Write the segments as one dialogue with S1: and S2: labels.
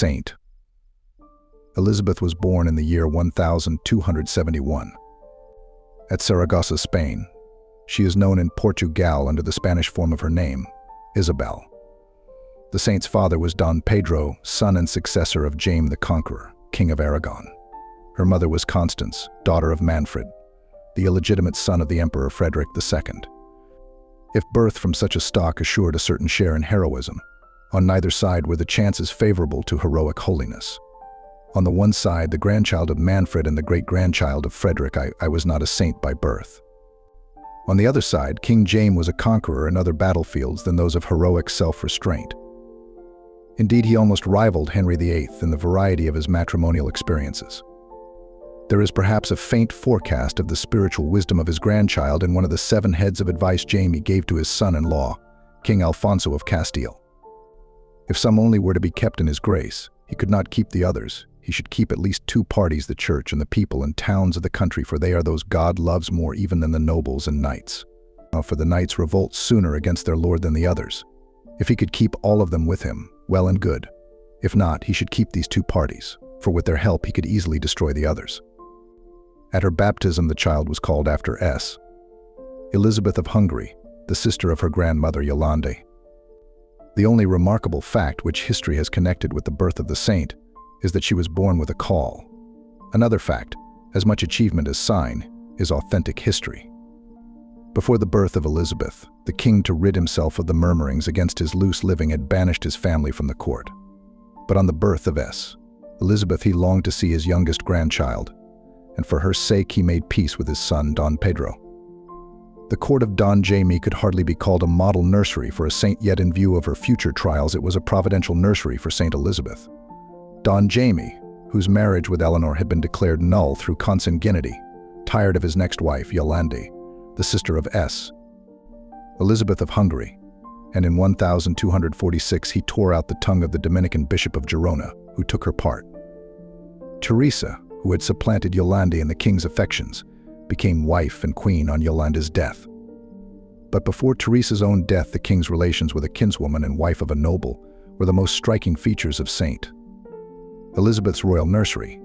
S1: saint. Elizabeth was born in the year 1271 at Saragossa, Spain. She is known in Portugal under the Spanish form of her name, Isabel. The saint's father was Don Pedro, son and successor of James the Conqueror, King of Aragon. Her mother was Constance, daughter of Manfred, the illegitimate son of the Emperor Frederick II. If birth from such a stock assured a certain share in heroism, on neither side were the chances favorable to heroic holiness. On the one side, the grandchild of Manfred and the great-grandchild of Frederick, I was not a saint by birth. On the other side, King James was a conqueror in other battlefields than those of heroic self-restraint. Indeed, he almost rivaled Henry VIII in the variety of his matrimonial experiences. There is perhaps a faint forecast of the spiritual wisdom of his grandchild in one of the 7 heads of advice Jaime gave to his son-in-law, King Alfonso of Castile. If some only were to be kept in his grace, he could not keep the others. He should keep at least 2 parties, the church and the people and towns of the country, for they are those God loves more even than the nobles and knights. For the knights revolt sooner against their lord than the others. If he could keep all of them with him, well and good. If not, he should keep these 2 parties, for with their help he could easily destroy the others. At her baptism, the child was called after Elizabeth of Hungary, the sister of her grandmother Yolande. The only remarkable fact which history has connected with the birth of the saint is that she was born with a caul. Another fact, as much achievement as sign, is authentic history. Before the birth of Elizabeth, the king, to rid himself of the murmurings against his loose living, had banished his family from the court. But on the birth of Elizabeth, he longed to see his youngest grandchild, and for her sake he made peace with his son Don Pedro. The court of Don Jaime could hardly be called a model nursery for a saint, yet in view of her future trials it was a providential nursery for Saint Elizabeth. Don Jaime, whose marriage with Eleanor had been declared null through consanguinity, tired of his next wife, Yolande, the sister of Elizabeth of Hungary, and in 1246 he tore out the tongue of the Dominican Bishop of Gerona, who took her part. Teresa, who had supplanted Yolande in the king's affections, became wife and queen on Yolande's death. But before Teresa's own death, the king's relations with a kinswoman and wife of a noble were the most striking features of Saint Elizabeth's royal nursery.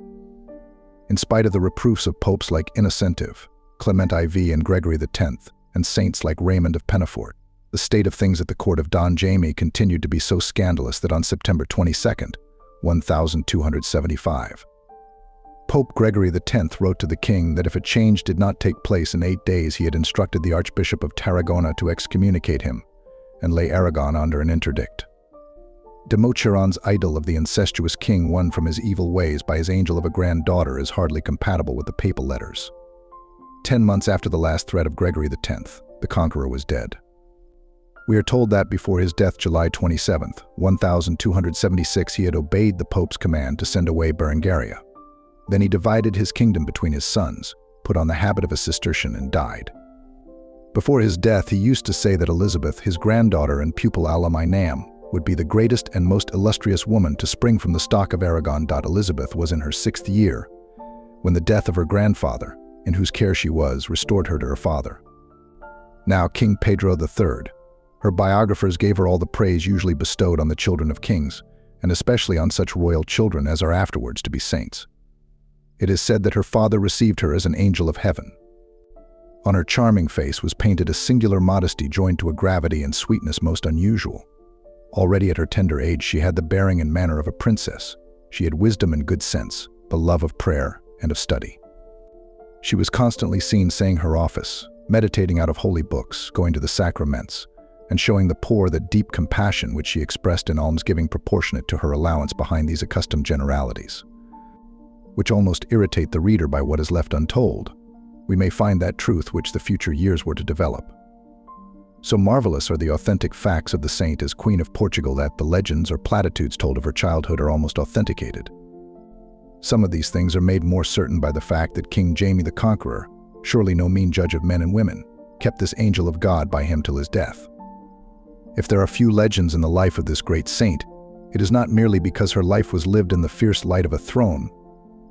S1: In spite of the reproofs of popes like Innocentive, Clement IV, and Gregory X, and saints like Raymond of Penafort, the state of things at the court of Don Jaime continued to be so scandalous that on September 22, 1275, Pope Gregory X wrote to the king that if a change did not take place in 8 days, he had instructed the Archbishop of Tarragona to excommunicate him and lay Aragon under an interdict. De Mocheron's idol of the incestuous king, won from his evil ways by his angel of a granddaughter, is hardly compatible with the papal letters. 10 months after the last threat of Gregory X, the conqueror was dead. We are told that before his death, July 27, 1276, he had obeyed the Pope's command to send away Berengaria. Then he divided his kingdom between his sons, put on the habit of a Cistercian, and died. Before his death, he used to say that Elizabeth, his granddaughter and pupil Ala Mainam, would be the greatest and most illustrious woman to spring from the stock of Aragon. Elizabeth was in her 6th year when the death of her grandfather, in whose care she was, restored her to her father. Now King Pedro III, her biographers gave her all the praise usually bestowed on the children of kings, and especially on such royal children as are afterwards to be saints. It is said that her father received her as an angel of heaven. On her charming face was painted a singular modesty joined to a gravity and sweetness most unusual. Already at her tender age she had the bearing and manner of a princess. She had wisdom and good sense, the love of prayer and of study. She was constantly seen saying her office, meditating out of holy books, going to the sacraments, and showing the poor that deep compassion which she expressed in almsgiving proportionate to her allowance behind these accustomed generalities, which almost irritate the reader by what is left untold. We may find that truth which the future years were to develop. So marvelous are the authentic facts of the saint as Queen of Portugal that the legends or platitudes told of her childhood are almost authenticated. Some of these things are made more certain by the fact that King Jaime the Conqueror, surely no mean judge of men and women, kept this angel of God by him till his death. If there are few legends in the life of this great saint, it is not merely because her life was lived in the fierce light of a throne,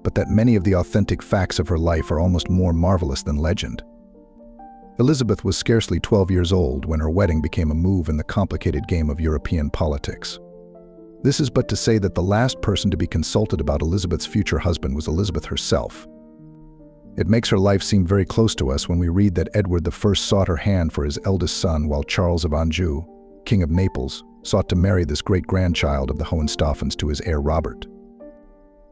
S1: but that many of the authentic facts of her life are almost more marvelous than legend. Elizabeth was scarcely 12 years old when her wedding became a move in the complicated game of European politics. This is but to say that the last person to be consulted about Elizabeth's future husband was Elizabeth herself. It makes her life seem very close to us when we read that Edward I sought her hand for his eldest son, while Charles of Anjou, King of Naples, sought to marry this great-grandchild of the Hohenstaufens to his heir Robert.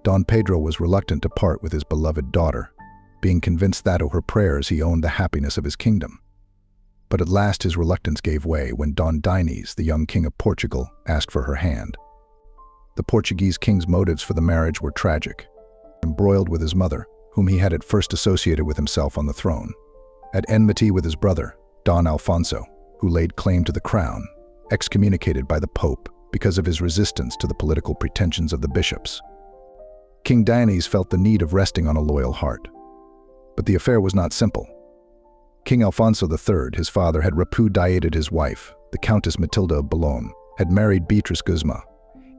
S1: Don Pedro was reluctant to part with his beloved daughter, being convinced that, through her prayers, he owned the happiness of his kingdom. But at last his reluctance gave way when Don Dines, the young king of Portugal, asked for her hand. The Portuguese king's motives for the marriage were tragic. Embroiled with his mother, whom he had at first associated with himself on the throne, at enmity with his brother, Don Alfonso, who laid claim to the crown, excommunicated by the Pope because of his resistance to the political pretensions of the bishops. King Dines felt the need of resting on a loyal heart. But the affair was not simple. King Alfonso III, his father, had repudiated his wife, the Countess Matilda of Boulogne, had married Beatrice Guzma,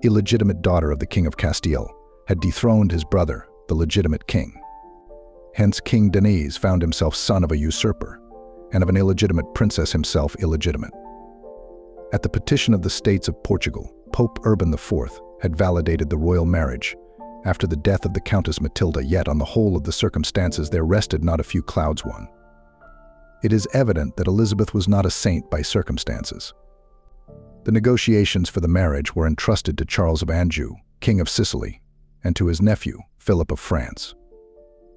S1: illegitimate daughter of the King of Castile, had dethroned his brother, the legitimate king. Hence King Dines found himself son of a usurper, and of an illegitimate princess himself illegitimate. At the petition of the States of Portugal, Pope Urban IV had validated the royal marriage after the death of the Countess Matilda, yet on the whole of the circumstances there rested not a few clouds. One, it is evident that Elizabeth was not a saint by circumstances. The negotiations for the marriage were entrusted to Charles of Anjou, King of Sicily, and to his nephew, Philip of France.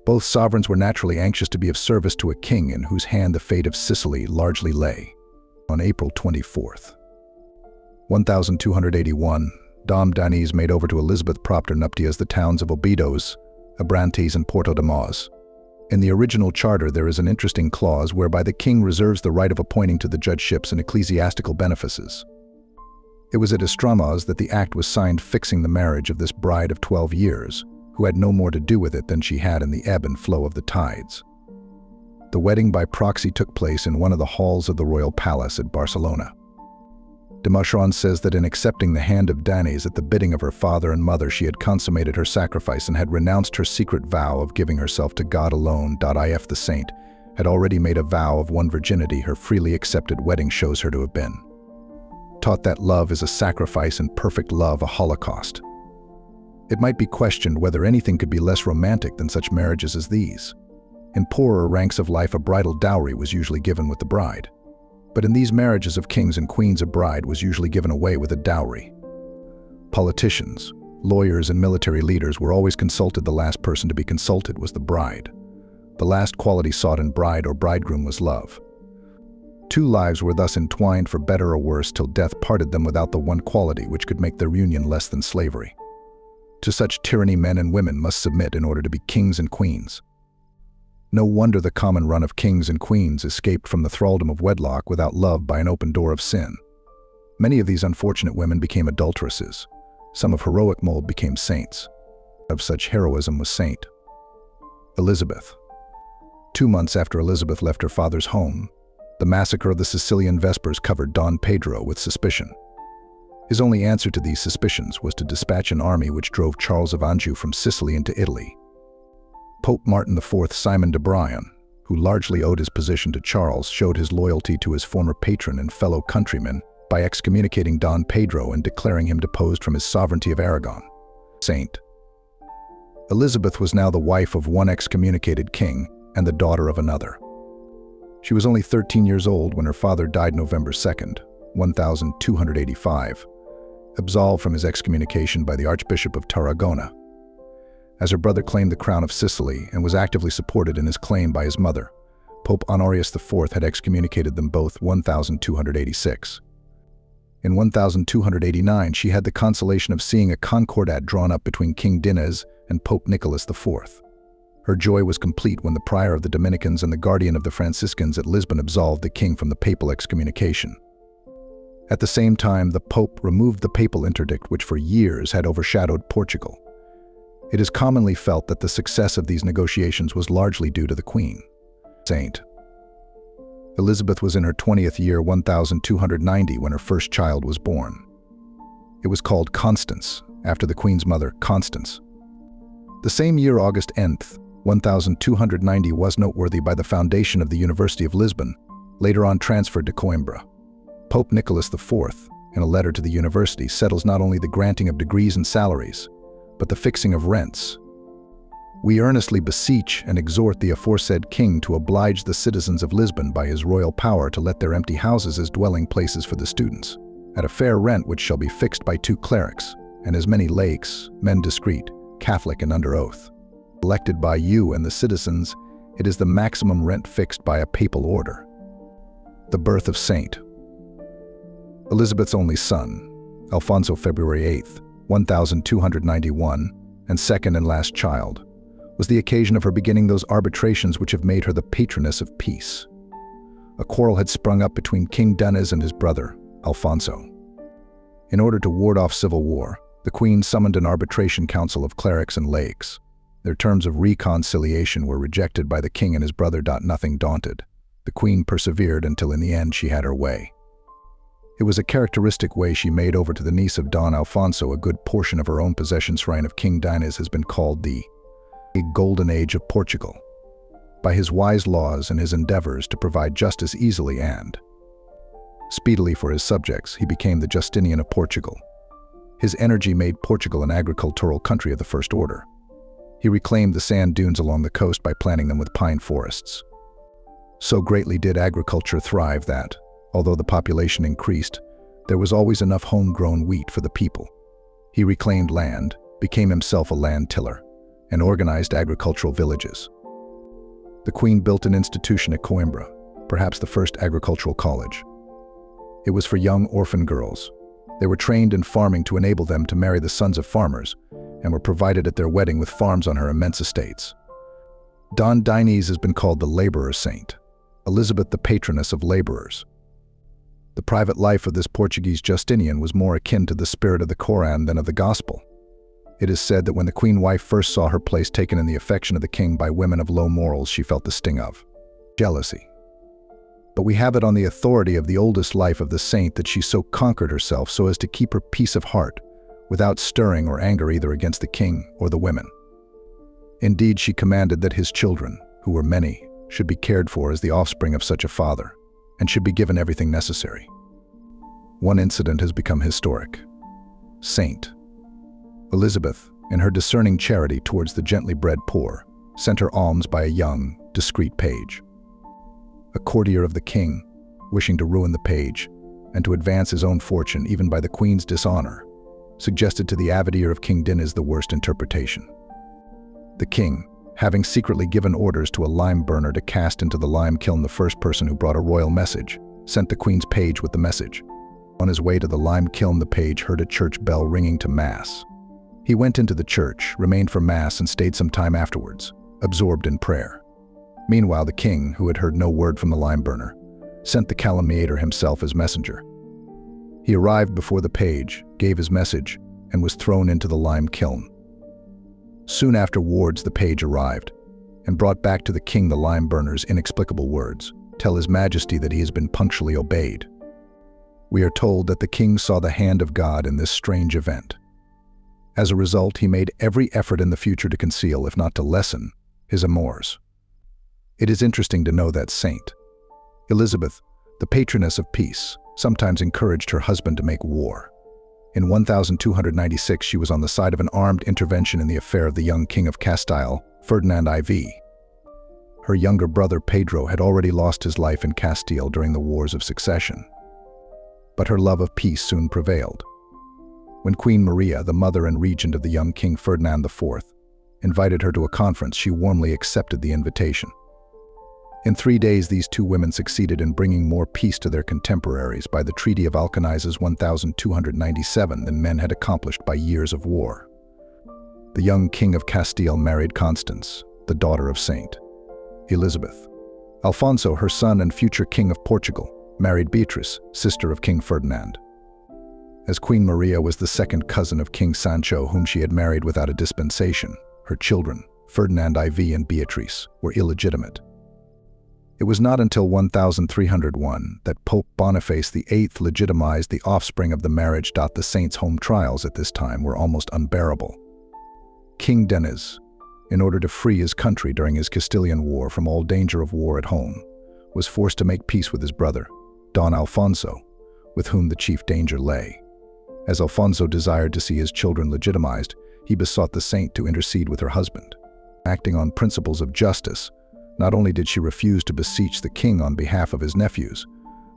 S1: Both sovereigns were naturally anxious to be of service to a king in whose hand the fate of Sicily largely lay. On April 24th, 1281, Dom Dines made over to Elizabeth propter nuptias the towns of Obidos, Abrantes, and Porto de Mós. In the original charter there is an interesting clause whereby the king reserves the right of appointing to the judgeships and ecclesiastical benefices. It was at Estremoz that the act was signed fixing the marriage of this bride of 12 years, who had no more to do with it than she had in the ebb and flow of the tides. The wedding by proxy took place in one of the halls of the royal palace at Barcelona. De Mauchon says that in accepting the hand of Dines at the bidding of her father and mother, she had consummated her sacrifice and had renounced her secret vow of giving herself to God alone. If the saint had already made a vow of one virginity, her freely accepted wedding shows her to have been taught that love is a sacrifice and perfect love a holocaust. It might be questioned whether anything could be less romantic than such marriages as these. In poorer ranks of life, a bridal dowry was usually given with the bride. But in these marriages of kings and queens, a bride was usually given away with a dowry. Politicians, lawyers, and military leaders were always consulted. The last person to be consulted was the bride. The last quality sought in bride or bridegroom was love. Two lives were thus entwined for better or worse till death parted them without the one quality which could make their union less than slavery. To such tyranny men and women must submit in order to be kings and queens. No wonder the common run of kings and queens escaped from the thraldom of wedlock without love by an open door of sin. Many of these unfortunate women became adulteresses. Some of heroic mold became saints. Of such heroism was Saint Elizabeth. 2 months after Elizabeth left her father's home, the massacre of the Sicilian Vespers covered Don Pedro with suspicion. His only answer to these suspicions was to dispatch an army which drove Charles of Anjou from Sicily into Italy. Pope Martin IV Simon de Brion, who largely owed his position to Charles, showed his loyalty to his former patron and fellow countryman by excommunicating Don Pedro and declaring him deposed from his sovereignty of Aragon. Saint Elizabeth was now the wife of one excommunicated king and the daughter of another. She was only 13 years old when her father died November 2nd, 1285, absolved from his excommunication by the Archbishop of Tarragona. As her brother claimed the crown of Sicily and was actively supported in his claim by his mother, Pope Honorius IV had excommunicated them both 1286. In 1289, she had the consolation of seeing a concordat drawn up between King Dines and Pope Nicholas IV. Her joy was complete when the prior of the Dominicans and the guardian of the Franciscans at Lisbon absolved the king from the papal excommunication. At the same time, the Pope removed the papal interdict which for years had overshadowed Portugal. It is commonly felt that the success of these negotiations was largely due to the Queen. Saint Elizabeth was in her 20th year, 1290, when her first child was born. It was called Constance, after the Queen's mother, Constance. The same year, August 10th, 1290, was noteworthy by the foundation of the University of Lisbon, later on transferred to Coimbra. Pope Nicholas IV, in a letter to the university, settles not only the granting of degrees and salaries, but the fixing of rents. We earnestly beseech and exhort the aforesaid king to oblige the citizens of Lisbon by his royal power to let their empty houses as dwelling places for the students, at a fair rent which shall be fixed by 2 clerics, and as many laicks, men discreet, Catholic and under oath. Elected by you and the citizens, it is the maximum rent fixed by a papal order. The birth of Saint Elizabeth's only son, Alfonso, February 8, 1291, and second and last child, was the occasion of her beginning those arbitrations which have made her the patroness of peace. A quarrel had sprung up between King Deniz and his brother, Alfonso. In order to ward off civil war, the Queen summoned an arbitration council of clerics and laicks. Their terms of reconciliation were rejected by the king and his brother. Nothing daunted, the Queen persevered until in the end she had her way. It was a characteristic way she made over to the niece of Don Alfonso a good portion of her own possessions. Reign of King Deniz has been called the Golden Age of Portugal, by his wise laws and his endeavors to provide justice easily and speedily for his subjects. He became the Justinian of Portugal. His energy made Portugal an agricultural country of the first order. He reclaimed the sand dunes along the coast by planting them with pine forests. So greatly did agriculture thrive that, although the population increased, there was always enough homegrown wheat for the people. He reclaimed land, became himself a land tiller, and organized agricultural villages. The Queen built an institution at Coimbra, perhaps the first agricultural college. It was for young orphan girls. They were trained in farming to enable them to marry the sons of farmers, and were provided at their wedding with farms on her immense estates. Don Diniz has been called the laborer saint, Elizabeth the patroness of laborers. The private life of this Portuguese Justinian was more akin to the spirit of the Koran than of the Gospel. It is said that when the queen wife first saw her place taken in the affection of the king by women of low morals, she felt the sting of jealousy. But we have it on the authority of the oldest life of the saint that she so conquered herself so as to keep her peace of heart, without stirring or anger either against the king or the women. Indeed, she commanded that his children, who were many, should be cared for as the offspring of such a father, and should be given everything necessary. One incident has become historic. Saint Elizabeth, in her discerning charity towards the gently bred poor, sent her alms by a young, discreet page. A courtier of the king, wishing to ruin the page, and to advance his own fortune even by the queen's dishonor, suggested to the avid ear of King Diniz the worst interpretation. The king, having secretly given orders to a lime burner to cast into the lime kiln the first person who brought a royal message, sent the queen's page with the message. On his way to the lime kiln, the page heard a church bell ringing to mass. He went into the church, remained for mass, and stayed some time afterwards, absorbed in prayer. Meanwhile, the king, who had heard no word from the lime burner, sent the calumniator himself as messenger. He arrived before the page, gave his message, and was thrown into the lime kiln. Soon afterwards, the page arrived, and brought back to the king the lime burner's inexplicable words, "Tell his majesty that he has been punctually obeyed." We are told that the king saw the hand of God in this strange event. As a result, he made every effort in the future to conceal, if not to lessen, his amours. It is interesting to know that Saint Elizabeth, the patroness of peace, sometimes encouraged her husband to make war. In 1296, she was on the side of an armed intervention in the affair of the young King of Castile, Ferdinand IV. Her younger brother Pedro had already lost his life in Castile during the Wars of Succession. But her love of peace soon prevailed. When Queen Maria, the mother and regent of the young King Ferdinand IV, invited her to a conference, she warmly accepted the invitation. In 3 days, these two women succeeded in bringing more peace to their contemporaries by the Treaty of Alcanizes 1297 than men had accomplished by years of war. The young King of Castile married Constance, the daughter of Saint Elizabeth. Alfonso, her son and future King of Portugal, married Beatrice, sister of King Ferdinand. As Queen Maria was the second cousin of King Sancho, whom she had married without a dispensation, her children, Ferdinand IV and Beatrice, were illegitimate. It was not until 1301 that Pope Boniface VIII legitimized the offspring of the marriage. The saint's home trials at this time were almost unbearable. King Deniz, in order to free his country during his Castilian War from all danger of war at home, was forced to make peace with his brother, Don Alfonso, with whom the chief danger lay. As Alfonso desired to see his children legitimized, he besought the saint to intercede with her husband. Acting on principles of justice, not only did she refuse to beseech the king on behalf of his nephews,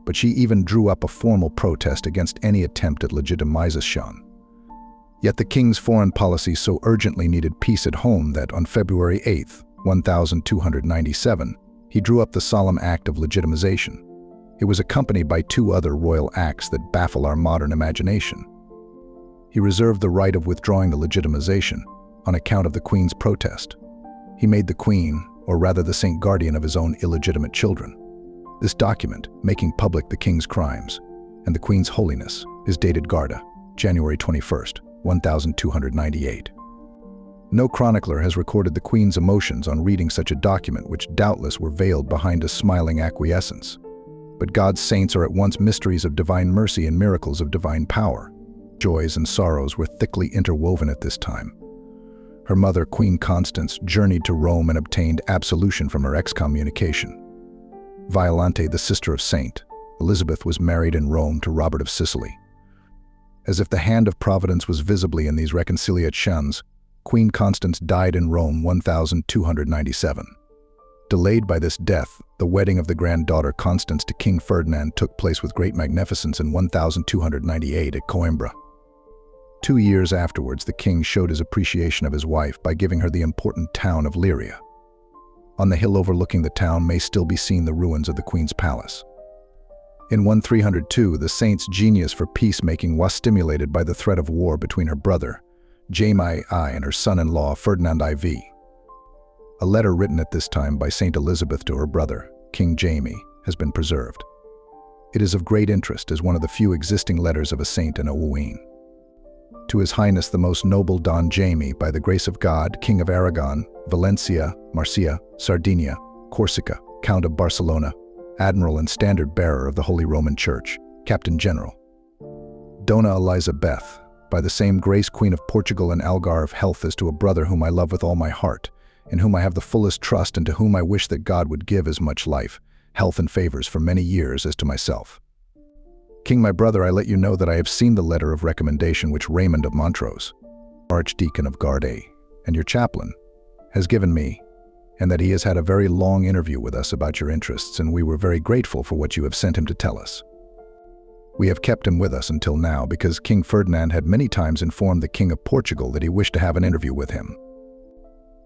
S1: but she even drew up a formal protest against any attempt at legitimization. Yet the king's foreign policy so urgently needed peace at home that on February 8, 1297, he drew up the solemn act of legitimization. It was accompanied by two other royal acts that baffle our modern imagination. He reserved the right of withdrawing the legitimization on account of the queen's protest. He made the queen, or rather the saint, guardian of his own illegitimate children. This document, making public the king's crimes and the queen's holiness, is dated Garda, January 21, 1298. No chronicler has recorded the queen's emotions on reading such a document, which doubtless were veiled behind a smiling acquiescence. But God's saints are at once mysteries of divine mercy and miracles of divine power. Joys and sorrows were thickly interwoven at this time. Her mother, Queen Constance, journeyed to Rome and obtained absolution from her excommunication. Violante, the sister of Saint Elizabeth, was married in Rome to Robert of Sicily. As if the hand of Providence was visibly in these reconciliations, Queen Constance died in Rome 1297. Delayed by this death, the wedding of the granddaughter Constance to King Ferdinand took place with great magnificence in 1298 at Coimbra. 2 years afterwards, the king showed his appreciation of his wife by giving her the important town of Liria. On the hill overlooking the town may still be seen the ruins of the queen's palace. In 1302, the saint's genius for peacemaking was stimulated by the threat of war between her brother, Jaime I, and her son-in-law, Ferdinand IV. A letter written at this time by Saint Elizabeth to her brother, King Jaime, has been preserved. It is of great interest as one of the few existing letters of a saint and a wooing. To His Highness the Most Noble Don Jaime, by the grace of God, King of Aragon, Valencia, Murcia, Sardinia, Corsica, Count of Barcelona, Admiral and Standard-Bearer of the Holy Roman Church, Captain General. Dona Elizabeth, by the same grace, Queen of Portugal and Algar of Health, as to a brother whom I love with all my heart, in whom I have the fullest trust, and to whom I wish that God would give as much life, health and favors for many years as to myself. King, my brother, I let you know that I have seen the letter of recommendation which Raymond of Montrose, Archdeacon of Garda, and your chaplain, has given me, and that he has had a very long interview with us about your interests, and we were very grateful for what you have sent him to tell us. We have kept him with us until now because King Ferdinand had many times informed the King of Portugal that he wished to have an interview with him.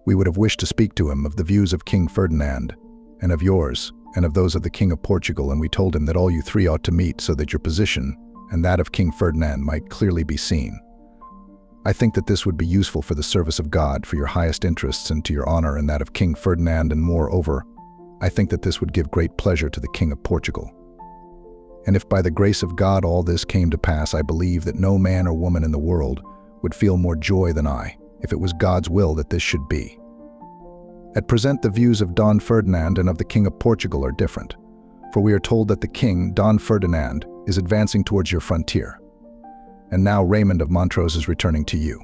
S1: We would have wished to speak to him of the views of King Ferdinand, and of yours, and of those of the King of Portugal, and we told him that all you three ought to meet so that your position and that of King Ferdinand might clearly be seen. I think that this would be useful for the service of God, for your highest interests, and to your honor and that of King Ferdinand, and moreover, I think that this would give great pleasure to the King of Portugal. And if by the grace of God all this came to pass, I believe that no man or woman in the world would feel more joy than I, if it was God's will that this should be. At present, the views of Don Ferdinand and of the King of Portugal are different, for we are told that the King, Don Ferdinand, is advancing towards your frontier, and now Raymond of Montrose is returning to you.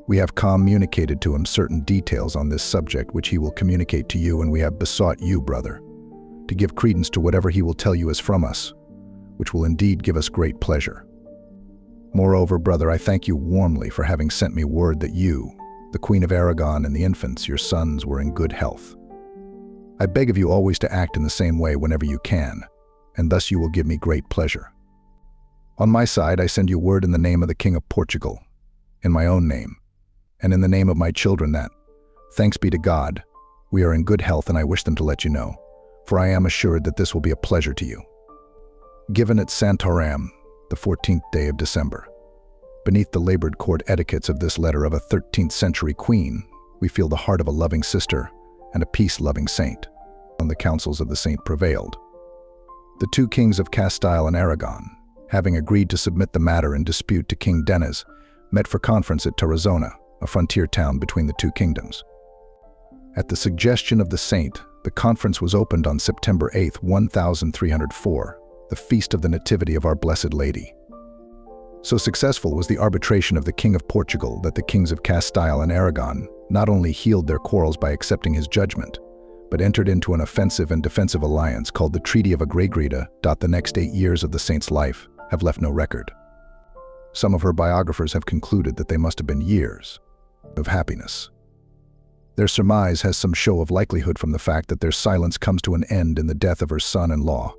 S1: We have communicated to him certain details on this subject which he will communicate to you, and we have besought you, brother, to give credence to whatever he will tell you as from us, which will indeed give us great pleasure. Moreover, brother, I thank you warmly for having sent me word that you, the Queen of Aragon, and the infants, your sons, were in good health. I beg of you always to act in the same way whenever you can, and thus you will give me great pleasure. On my side, I send you word in the name of the King of Portugal, in my own name, and in the name of my children that, thanks be to God, we are in good health, and I wish them to let you know, for I am assured that this will be a pleasure to you. Given at Santarém, the 14th day of December. Beneath the labored court etiquettes of this letter of a 13th century queen, we feel the heart of a loving sister and a peace-loving saint. On the counsels of the saint prevailed. The two kings of Castile and Aragon, having agreed to submit the matter in dispute to King Denis, met for conference at Tarazona, a frontier town between the two kingdoms. At the suggestion of the saint, the conference was opened on September 8, 1304, the feast of the Nativity of Our Blessed Lady. So successful was the arbitration of the King of Portugal that the kings of Castile and Aragon not only healed their quarrels by accepting his judgment, but entered into an offensive and defensive alliance called the Treaty of Agrégida. The next 8 years of the saint's life have left no record. Some of her biographers have concluded that they must have been years of happiness. Their surmise has some show of likelihood from the fact that their silence comes to an end in the death of her son-in-law,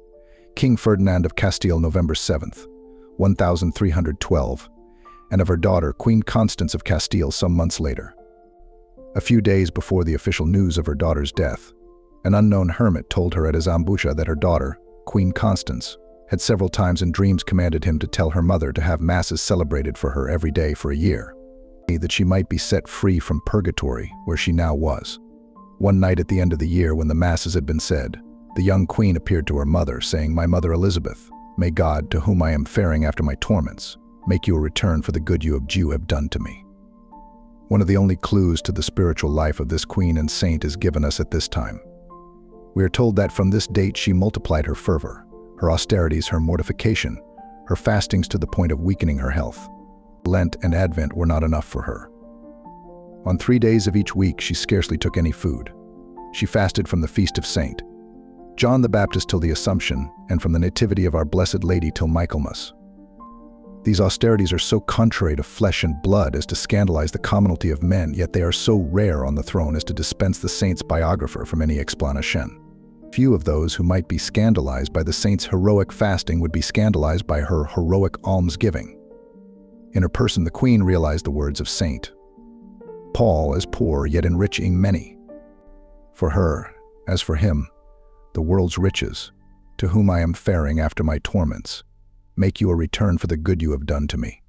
S1: King Ferdinand of Castile, November 7th, 1312, and of her daughter, Queen Constance of Castile, some months later. A few days before the official news of her daughter's death, an unknown hermit told her at his ambusha that her daughter, Queen Constance, had several times in dreams commanded him to tell her mother to have masses celebrated for her every day for a year, that she might be set free from purgatory where she now was. One night at the end of the year, when the masses had been said, the young queen appeared to her mother, saying, "My mother Elizabeth, may God, to whom I am faring after my torments, make you a return for the good you have done to me." One of the only clues to the spiritual life of this queen and saint is given us at this time. We are told that from this date she multiplied her fervor, her austerities, her mortification, her fastings to the point of weakening her health. Lent and Advent were not enough for her. On 3 days of each week she scarcely took any food. She fasted from the feast of Saint John the Baptist till the Assumption, and from the Nativity of our Blessed Lady till Michaelmas. These austerities are so contrary to flesh and blood as to scandalize the commonalty of men, yet they are so rare on the throne as to dispense the saint's biographer from any explanation. Few of those who might be scandalized by the saint's heroic fasting would be scandalized by her heroic almsgiving. In her person, the queen realized the words of Saint Paul as poor, yet enriching many. For her, as for him, the world's riches, to whom I am faring after my torments, make you a return for the good you have done to me.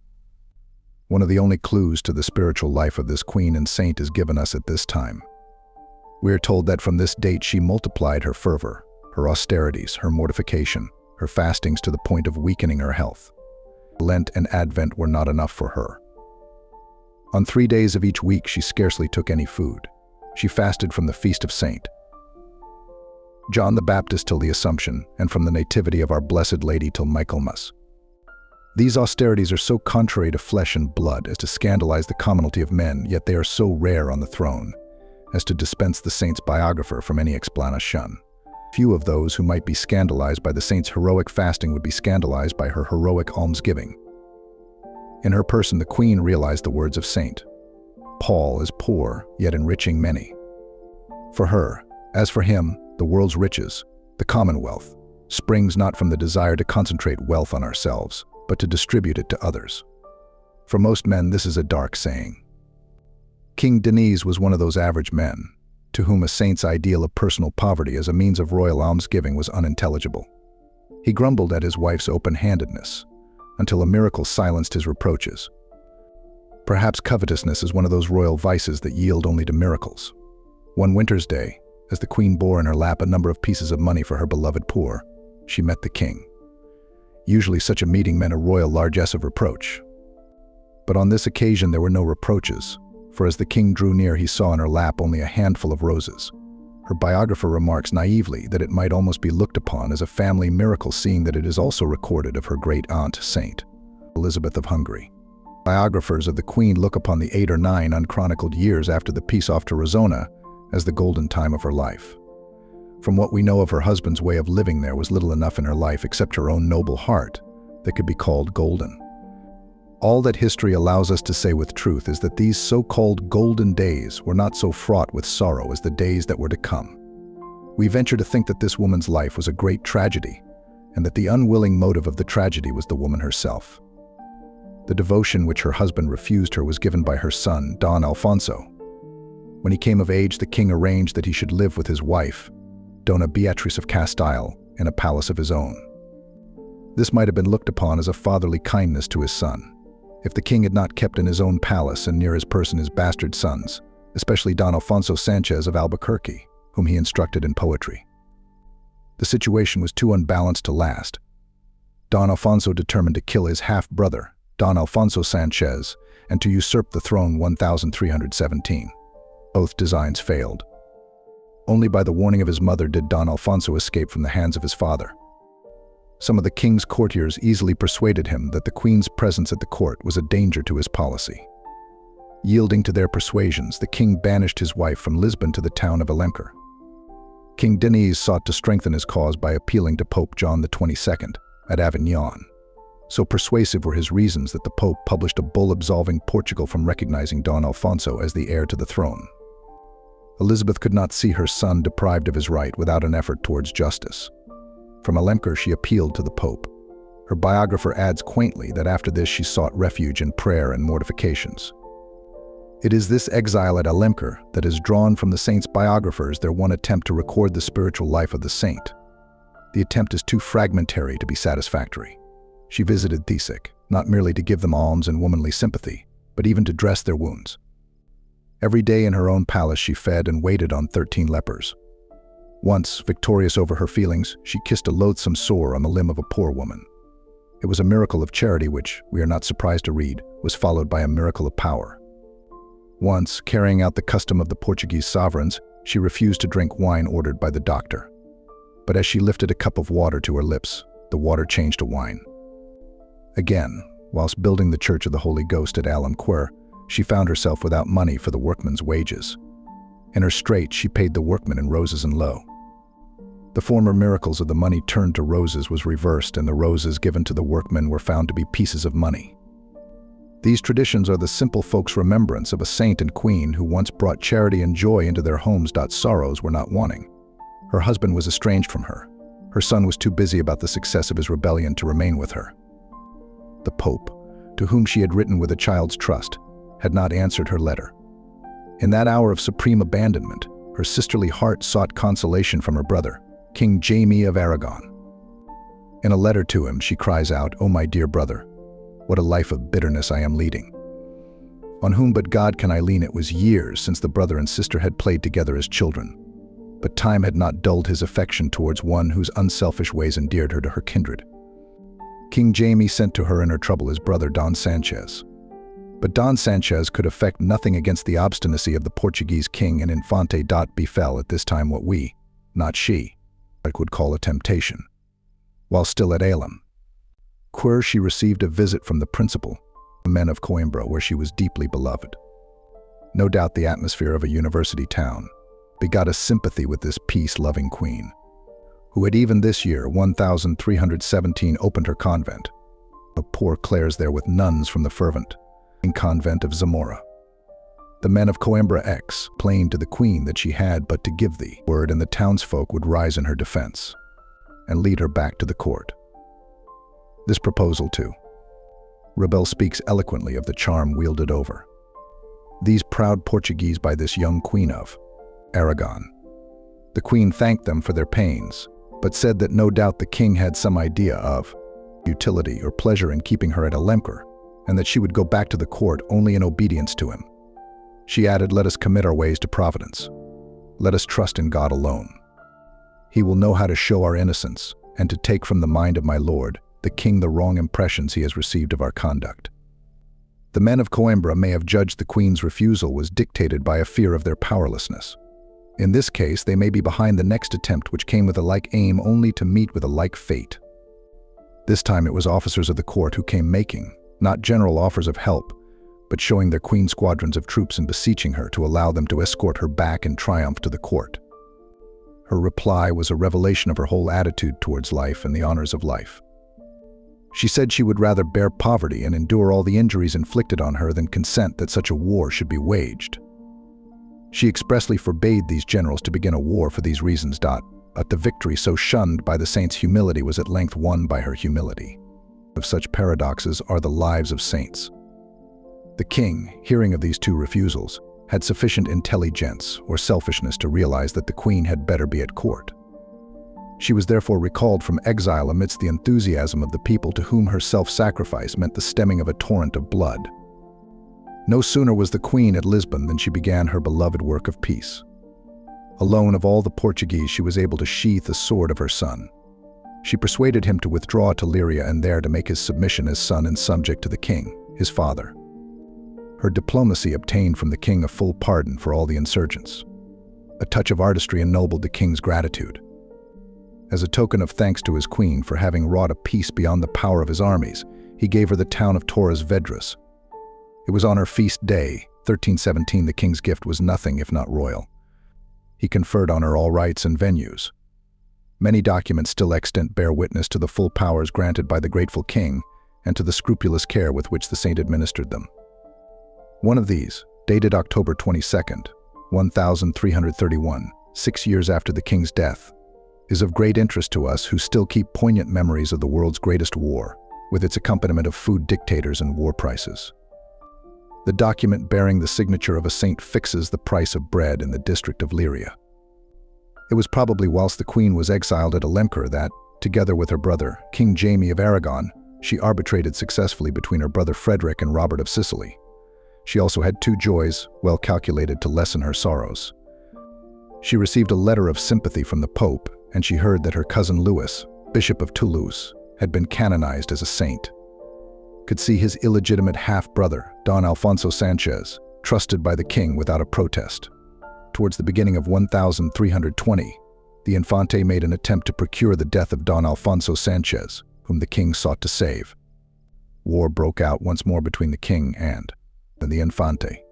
S1: One of the only clues to the spiritual life of this queen and saint is given us at this time. We are told that from this date she multiplied her fervor, her austerities, her mortification, her fastings to the point of weakening her health. Lent and Advent were not enough for her. On 3 days of each week she scarcely took any food. She fasted from the feast of Saint John the Baptist till the Assumption, and from the Nativity of our Blessed Lady till Michaelmas. These austerities are so contrary to flesh and blood as to scandalize the commonalty of men, yet they are so rare on the throne as to dispense the saint's biographer from any explanation. Few of those who might be scandalized by the saint's heroic fasting would be scandalized by her heroic almsgiving. In her person, the queen realized the words of Saint Paul is poor, yet enriching many. For her, as for him, the world's riches, the commonwealth, springs not from the desire to concentrate wealth on ourselves, but to distribute it to others. For most men, this is a dark saying. King Denis was one of those average men, to whom a saint's ideal of personal poverty as a means of royal almsgiving was unintelligible. He grumbled at his wife's open-handedness, until a miracle silenced his reproaches. Perhaps covetousness is one of those royal vices that yield only to miracles. One winter's day, as the queen bore in her lap a number of pieces of money for her beloved poor, she met the king. Usually such a meeting meant a royal largesse of reproach. But on this occasion there were no reproaches, for as the king drew near he saw in her lap only a handful of roses. Her biographer remarks naively that it might almost be looked upon as a family miracle, seeing that it is also recorded of her great-aunt, Saint Elizabeth of Hungary. Biographers of the queen look upon the 8 or 9 unchronicled years after the peace off Tarazona as the golden time of her life. From what we know of her husband's way of living, there was little enough in her life except her own noble heart that could be called golden. All that history allows us to say with truth is that these so-called golden days were not so fraught with sorrow as the days that were to come. We venture to think that this woman's life was a great tragedy, and that the unwilling motive of the tragedy was the woman herself. The devotion which her husband refused her was given by her son, Don Alfonso. When he came of age, the king arranged that he should live with his wife, Dona Beatrice of Castile, in a palace of his own. This might have been looked upon as a fatherly kindness to his son, if the king had not kept in his own palace and near his person his bastard sons, especially Don Alfonso Sanchez of Albuquerque, whom he instructed in poetry. The situation was too unbalanced to last. Don Alfonso determined to kill his half-brother, Don Alfonso Sanchez, and to usurp the throne 1317. Both designs failed. Only by the warning of his mother did Don Alfonso escape from the hands of his father. Some of the king's courtiers easily persuaded him that the queen's presence at the court was a danger to his policy. Yielding to their persuasions, the king banished his wife from Lisbon to the town of Alenquer. King Denis sought to strengthen his cause by appealing to Pope John XXII at Avignon. So persuasive were his reasons that the Pope published a bull absolving Portugal from recognizing Don Alfonso as the heir to the throne. Elizabeth could not see her son deprived of his right without an effort towards justice. From Alemquer she appealed to the Pope. Her biographer adds quaintly that after this she sought refuge in prayer and mortifications. It is this exile at Alemquer that has drawn from the saint's biographers their one attempt to record the spiritual life of the saint. The attempt is too fragmentary to be satisfactory. She visited Thesic, not merely to give them alms and womanly sympathy, but even to dress their wounds. Every day in her own palace she fed and waited on 13 lepers. Once, victorious over her feelings, she kissed a loathsome sore on the limb of a poor woman. It was a miracle of charity which, we are not surprised to read, was followed by a miracle of power. Once, carrying out the custom of the Portuguese sovereigns, she refused to drink wine ordered by the doctor. But as she lifted a cup of water to her lips, the water changed to wine. Again, whilst building the Church of the Holy Ghost at Alemquer, she found herself without money for the workmen's wages. In her strait, she paid the workmen in roses and low. The former miracles of the money turned to roses was reversed, and the roses given to the workmen were found to be pieces of money. These traditions are the simple folks' remembrance of a saint and queen who once brought charity and joy into their homes. Sorrows were not wanting. Her husband was estranged from her. Her son was too busy about the success of his rebellion to remain with her. The Pope, to whom she had written with a child's trust, had not answered her letter. In that hour of supreme abandonment, her sisterly heart sought consolation from her brother, King Jaime of Aragon. In a letter to him, she cries out, "Oh, my dear brother, what a life of bitterness I am leading. On whom but God can I lean? It was years since the brother and sister had played together as children, but time had not dulled his affection towards one whose unselfish ways endeared her to her kindred. King Jaime sent to her in her trouble his brother Don Sanchez. But Don Sanchez could effect nothing against the obstinacy of the Portuguese king and Infante. Befell at this time what we, not she, would call a temptation. While still at Alemquer, she received a visit from the principal men of Coimbra, where she was deeply beloved. No doubt the atmosphere of a university town begot a sympathy with this peace-loving queen, who had even this year, 1317, opened her convent. A poor Clares there with nuns from the fervent convent of Zamora. The men of Coimbra explained to the queen that she had but to give the word and the townsfolk would rise in her defense and lead her back to the court. This proposal, too, Rebel speaks eloquently of the charm wielded over these proud Portuguese by this young queen of Aragon. The queen thanked them for their pains, but said that no doubt the king had some idea of utility or pleasure in keeping her at Alemquer, and that she would go back to the court only in obedience to him. She added, "Let us commit our ways to Providence. Let us trust in God alone. He will know how to show our innocence and to take from the mind of my lord, the king, the wrong impressions he has received of our conduct." The men of Coimbra may have judged the queen's refusal was dictated by a fear of their powerlessness. In this case, they may be behind the next attempt which came with a like aim only to meet with a like fate. This time it was officers of the court who came making, not general offers of help, but showing their queen squadrons of troops and beseeching her to allow them to escort her back in triumph to the court. Her reply was a revelation of her whole attitude towards life and the honors of life. She said she would rather bear poverty and endure all the injuries inflicted on her than consent that such a war should be waged. She expressly forbade these generals to begin a war for these reasons. But the victory so shunned by the saint's humility was at length won by her humility. Of such paradoxes are the lives of saints. The king, hearing of these two refusals, had sufficient intelligence or selfishness to realize that the queen had better be at court. She was therefore recalled from exile amidst the enthusiasm of the people to whom her self-sacrifice meant the stemming of a torrent of blood. No sooner was the queen at Lisbon than she began her beloved work of peace. Alone of all the Portuguese, she was able to sheath the sword of her son. She persuaded him to withdraw to Leiria and there to make his submission as son and subject to the king, his father. Her diplomacy obtained from the king a full pardon for all the insurgents. A touch of artistry ennobled the king's gratitude. As a token of thanks to his queen for having wrought a peace beyond the power of his armies, he gave her the town of Torres Vedras. It was on her feast day, 1317, the king's gift was nothing if not royal. He conferred on her all rights and venues. Many documents still extant bear witness to the full powers granted by the grateful king and to the scrupulous care with which the saint administered them. One of these, dated October 22nd, 1331, 6 years after the king's death, is of great interest to us who still keep poignant memories of the world's greatest war, with its accompaniment of food dictators and war prices. The document bearing the signature of a saint fixes the price of bread in the district of Lyria. It was probably whilst the queen was exiled at Alemquer that, together with her brother, King Jaime of Aragon, she arbitrated successfully between her brother Frederick and Robert of Sicily. She also had 2 joys, well calculated to lessen her sorrows. She received a letter of sympathy from the Pope, and she heard that her cousin Louis, Bishop of Toulouse, had been canonized as a saint. Could see his illegitimate half-brother, Don Alfonso Sanchez, trusted by the king without a protest. Towards the beginning of 1320, the Infante made an attempt to procure the death of Don Alfonso Sanchez, whom the king sought to save. War broke out once more between the king and the Infante.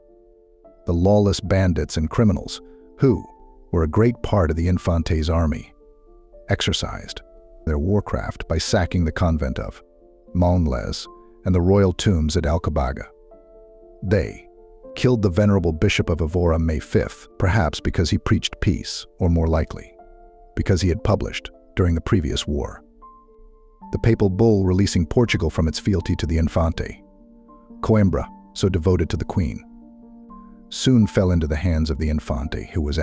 S1: The lawless bandits and criminals, who were a great part of the Infante's army, exercised their warcraft by sacking the convent of Monles and the royal tombs at Alcobaga. They killed the venerable Bishop of Evora May 5th, perhaps because he preached peace, or more likely, because he had published, during the previous war, the papal bull releasing Portugal from its fealty to the Infante. Coimbra, so devoted to the queen, soon fell into the hands of the Infante, who was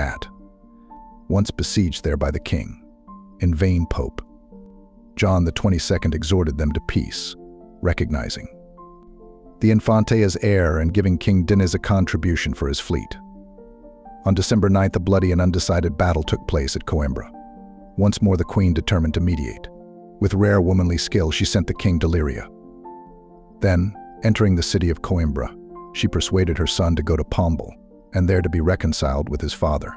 S1: once besieged there by the king. In vain Pope John the 22nd exhorted them to peace, recognizing the Infante as heir and giving King Diniz a contribution for his fleet. On December 9th, a bloody and undecided battle took place at Coimbra. Once more the queen determined to mediate. With rare womanly skill, she sent the king to Lyria. Then, entering the city of Coimbra, she persuaded her son to go to Pombal, and there to be reconciled with his father.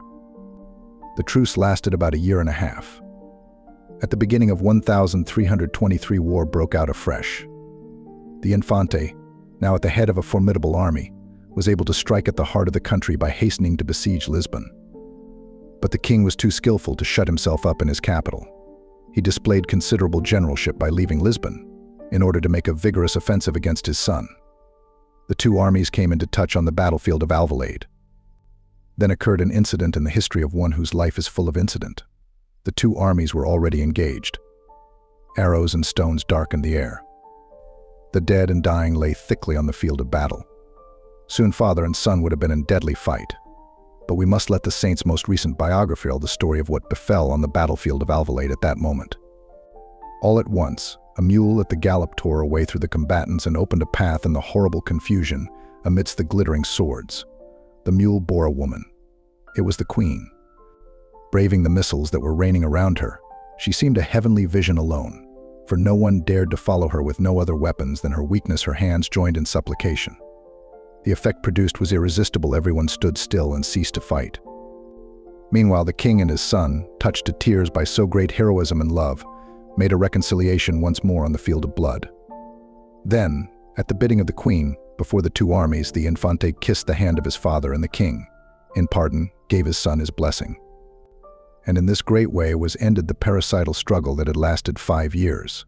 S1: The truce lasted about a year and a half. At the beginning of 1323, war broke out afresh. The Infante, now at the head of a formidable army, was able to strike at the heart of the country by hastening to besiege Lisbon. But the king was too skillful to shut himself up in his capital. He displayed considerable generalship by leaving Lisbon, in order to make a vigorous offensive against his son. The 2 armies came into touch on the battlefield of Alvalade. Then occurred an incident in the history of one whose life is full of incident. The 2 armies were already engaged. Arrows and stones darkened the air. The dead and dying lay thickly on the field of battle. Soon father and son would have been in deadly fight. But we must let the saint's most recent biography tell the story of what befell on the battlefield of Alvalade at that moment. All at once, a mule at the gallop tore away through the combatants and opened a path in the horrible confusion amidst the glittering swords. The mule bore a woman. It was the queen. Braving the missiles that were raining around her, she seemed a heavenly vision alone, for no one dared to follow her with no other weapons than her weakness, her hands joined in supplication. The effect produced was irresistible. Everyone stood still and ceased to fight. Meanwhile, the king and his son, touched to tears by so great heroism and love, made a reconciliation once more on the field of blood. Then, at the bidding of the queen, before the 2 armies, the Infante kissed the hand of his father, and the king, in pardon, gave his son his blessing. And in this great way was ended the parricidal struggle that had lasted 5 years.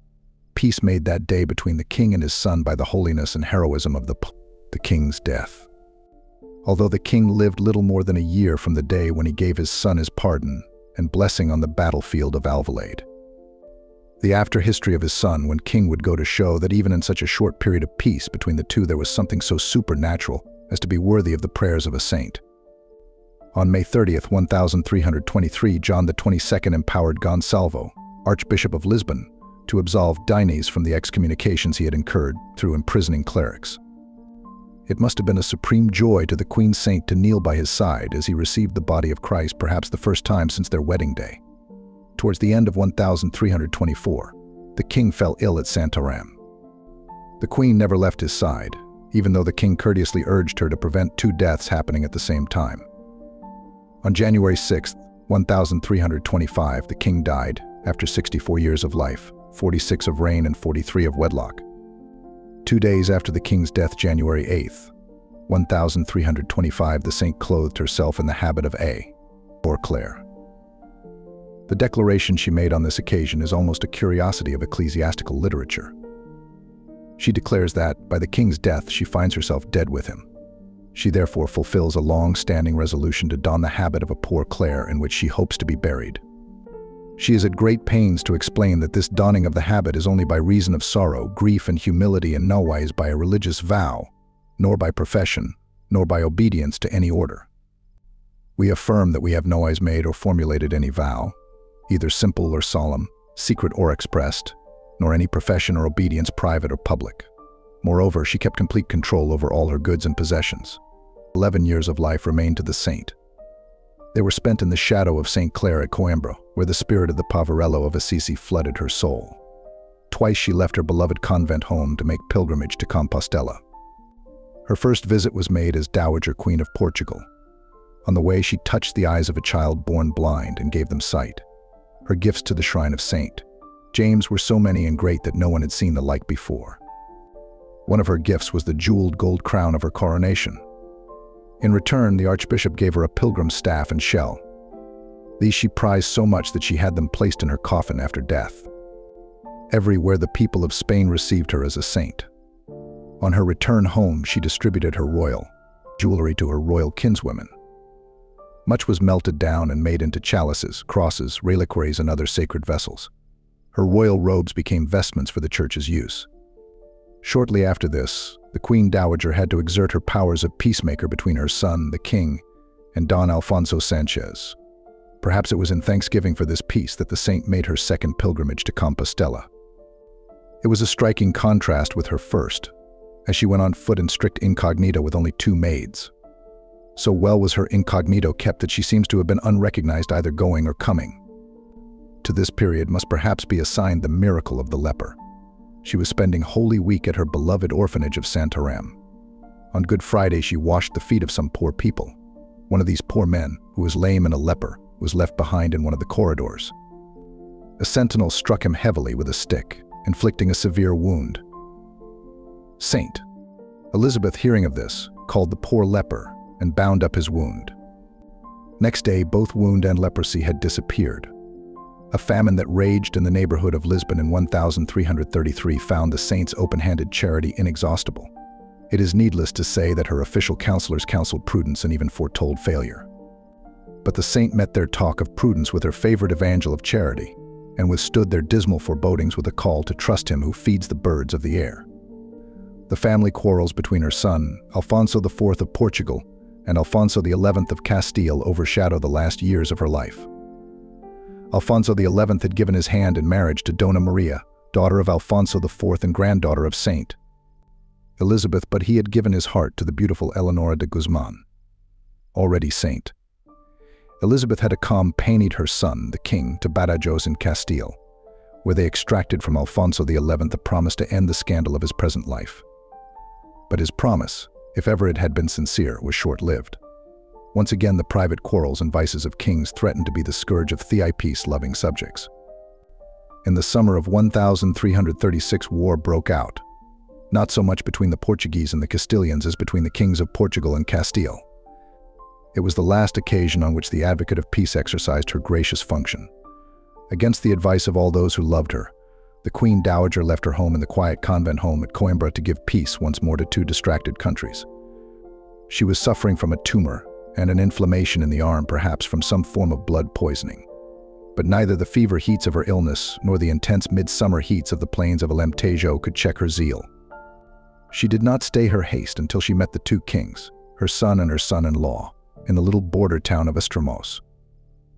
S1: Peace made that day between the king and his son by the holiness and heroism of the king's death. Although the king lived little more than a year from the day when he gave his son his pardon and blessing on the battlefield of Alvalade. The after-history of his son, when king, would go to show that even in such a short period of peace between the 2 there was something so supernatural as to be worthy of the prayers of a saint. On May 30th, 1323, John the 22nd empowered Gonçalvo, Archbishop of Lisbon, to absolve Diniz from the excommunications he had incurred through imprisoning clerics. It must have been a supreme joy to the Queen Saint to kneel by his side as he received the body of Christ, perhaps the first time since their wedding day. Towards the end of 1324, the king fell ill at Santarém. The queen never left his side, even though the king courteously urged her to prevent 2 deaths happening at the same time. On January 6, 1325, the king died after 64 years of life, 46 of reign and 43 of wedlock. 2 days after the king's death, January 8, 1325, the saint clothed herself in the habit of A, or Clare. The declaration she made on this occasion is almost a curiosity of ecclesiastical literature. She declares that, by the king's death, she finds herself dead with him. She therefore fulfills a long-standing resolution to don the habit of a poor Clare in which she hopes to be buried. She is at great pains to explain that this donning of the habit is only by reason of sorrow, grief, and humility, and nowise by a religious vow, nor by profession, nor by obedience to any order. We affirm that we have nowise made or formulated any vow, either simple or solemn, secret or expressed, nor any profession or obedience private or public. Moreover, she kept complete control over all her goods and possessions. 11 years of life remained to the saint. They were spent in the shadow of St. Clare at Coimbra, where the spirit of the Poverello of Assisi flooded her soul. Twice she left her beloved convent home to make pilgrimage to Compostela. Her first visit was made as Dowager Queen of Portugal. On the way, she touched the eyes of a child born blind and gave them sight. Her gifts to the shrine of St. James were so many and great that no one had seen the like before. One of her gifts was the jeweled gold crown of her coronation. In return, the archbishop gave her a pilgrim's staff and shell. These she prized so much that she had them placed in her coffin after death. Everywhere the people of Spain received her as a saint. On her return home, she distributed her royal jewelry to her royal kinswomen. Much was melted down and made into chalices, crosses, reliquaries, and other sacred vessels. Her royal robes became vestments for the church's use. Shortly after this, the Queen Dowager had to exert her powers of peacemaker between her son, the king, and Don Alfonso Sanchez. Perhaps it was in thanksgiving for this peace that the saint made her second pilgrimage to Compostela. It was a striking contrast with her first, as she went on foot in strict incognito with only 2 maids. So well was her incognito kept that she seems to have been unrecognized either going or coming. To this period must perhaps be assigned the miracle of the leper. She was spending Holy Week at her beloved orphanage of Santarém. On Good Friday, she washed the feet of some poor people. One of these poor men, who was lame and a leper, was left behind in one of the corridors. A sentinel struck him heavily with a stick, inflicting a severe wound. Saint Elizabeth, hearing of this, called the poor leper and bound up his wound. Next day, both wound and leprosy had disappeared. A famine that raged in the neighborhood of Lisbon in 1333 found the saint's open-handed charity inexhaustible. It is needless to say that her official counselors counseled prudence and even foretold failure. But the saint met their talk of prudence with her favorite evangel of charity, and withstood their dismal forebodings with a call to trust him who feeds the birds of the air. The family quarrels between her son, Alfonso IV of Portugal, and Alfonso XI of Castile overshadow the last years of her life. Alfonso XI had given his hand in marriage to Dona Maria, daughter of Alfonso IV and granddaughter of Saint Elizabeth, but he had given his heart to the beautiful Eleonora de Guzman, already saint. Elizabeth had accompanied her son, the king, to Badajoz in Castile, where they extracted from Alfonso XI a promise to end the scandal of his present life. But his promise, if ever it had been sincere, was short-lived. Once again, the private quarrels and vices of kings threatened to be the scourge of peace-loving subjects. In the summer of 1336, war broke out, not so much between the Portuguese and the Castilians as between the kings of Portugal and Castile. It was the last occasion on which the advocate of peace exercised her gracious function. Against the advice of all those who loved her, the Queen Dowager left her home in the quiet convent home at Coimbra to give peace once more to 2 distracted countries. She was suffering from a tumor and an inflammation in the arm, perhaps from some form of blood poisoning. But neither the fever heats of her illness nor the intense midsummer heats of the plains of Alemtejo could check her zeal. She did not stay her haste until she met the 2 kings, her son and her son-in-law, in the little border town of Estremoz.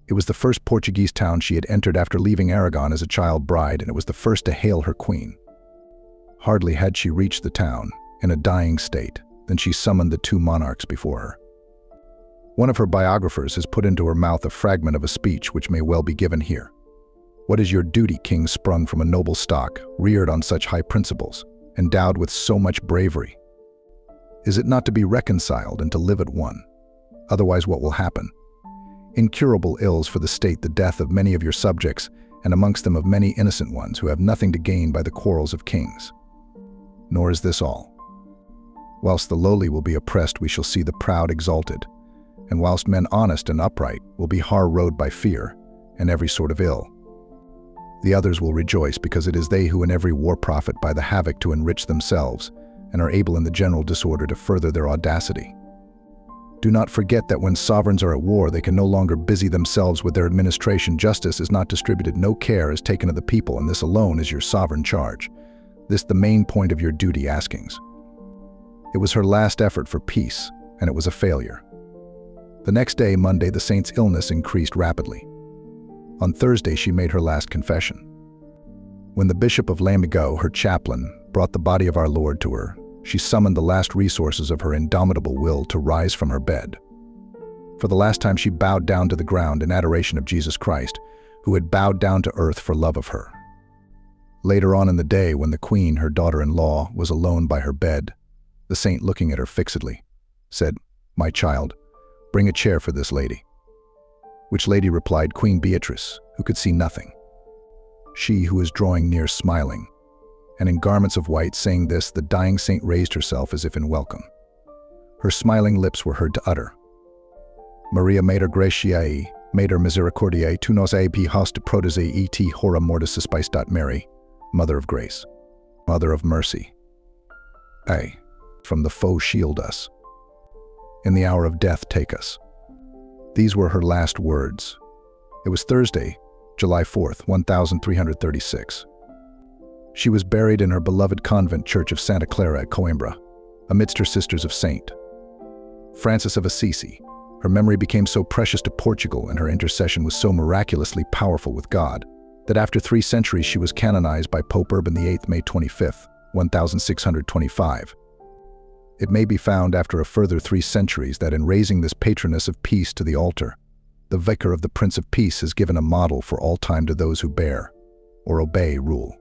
S1: It was the first Portuguese town she had entered after leaving Aragon as a child bride, and it was the first to hail her queen. Hardly had she reached the town, in a dying state, than she summoned the 2 monarchs before her. One of her biographers has put into her mouth a fragment of a speech which may well be given here. "What is your duty, king sprung from a noble stock, reared on such high principles, endowed with so much bravery? Is it not to be reconciled and to live at one? Otherwise what will happen? Incurable ills for the state, the death of many of your subjects, and amongst them of many innocent ones who have nothing to gain by the quarrels of kings. Nor is this all. Whilst the lowly will be oppressed, we shall see the proud exalted, and whilst men honest and upright will be hard-rode by fear and every sort of ill, the others will rejoice because it is they who in every war profit by the havoc to enrich themselves and are able in the general disorder to further their audacity. Do not forget that when sovereigns are at war, they can no longer busy themselves with their administration. Justice is not distributed, no care is taken of the people, and this alone is your sovereign charge. This the main point of your duty askings. It was her last effort for peace, and it was a failure. The next day, Monday, the saint's illness increased rapidly. On Thursday, she made her last confession. When the Bishop of Lamigo, her chaplain, brought the body of our Lord to her, she summoned the last resources of her indomitable will to rise from her bed. For the last time, she bowed down to the ground in adoration of Jesus Christ, who had bowed down to earth for love of her. Later on in the day, when the Queen, her daughter-in-law, was alone by her bed, the saint, looking at her fixedly, said, "My child, bring a chair for this lady." Which lady replied, Queen Beatrice, who could see nothing. She who was drawing near smiling, and in garments of white. Saying this, the dying saint raised herself as if in welcome. Her smiling lips were heard to utter, Maria Mater Gratiae, Mater Misericordiae, tu nos ab host protese et hora mortis suspice. Mary, Mother of Grace, Mother of Mercy. Ay, from the foe shield us. In the hour of death take us. These were her last words. It was Thursday, July 4th, 1336. She was buried in her beloved convent church of Santa Clara at Coimbra, amidst her sisters of Saint Francis of Assisi. Her memory became so precious to Portugal and her intercession was so miraculously powerful with God that after 3 centuries she was canonized by Pope Urban VIII, May 25, 1625. It may be found after a further 3 centuries that in raising this patroness of peace to the altar, the vicar of the Prince of Peace has given a model for all time to those who bear or obey rule.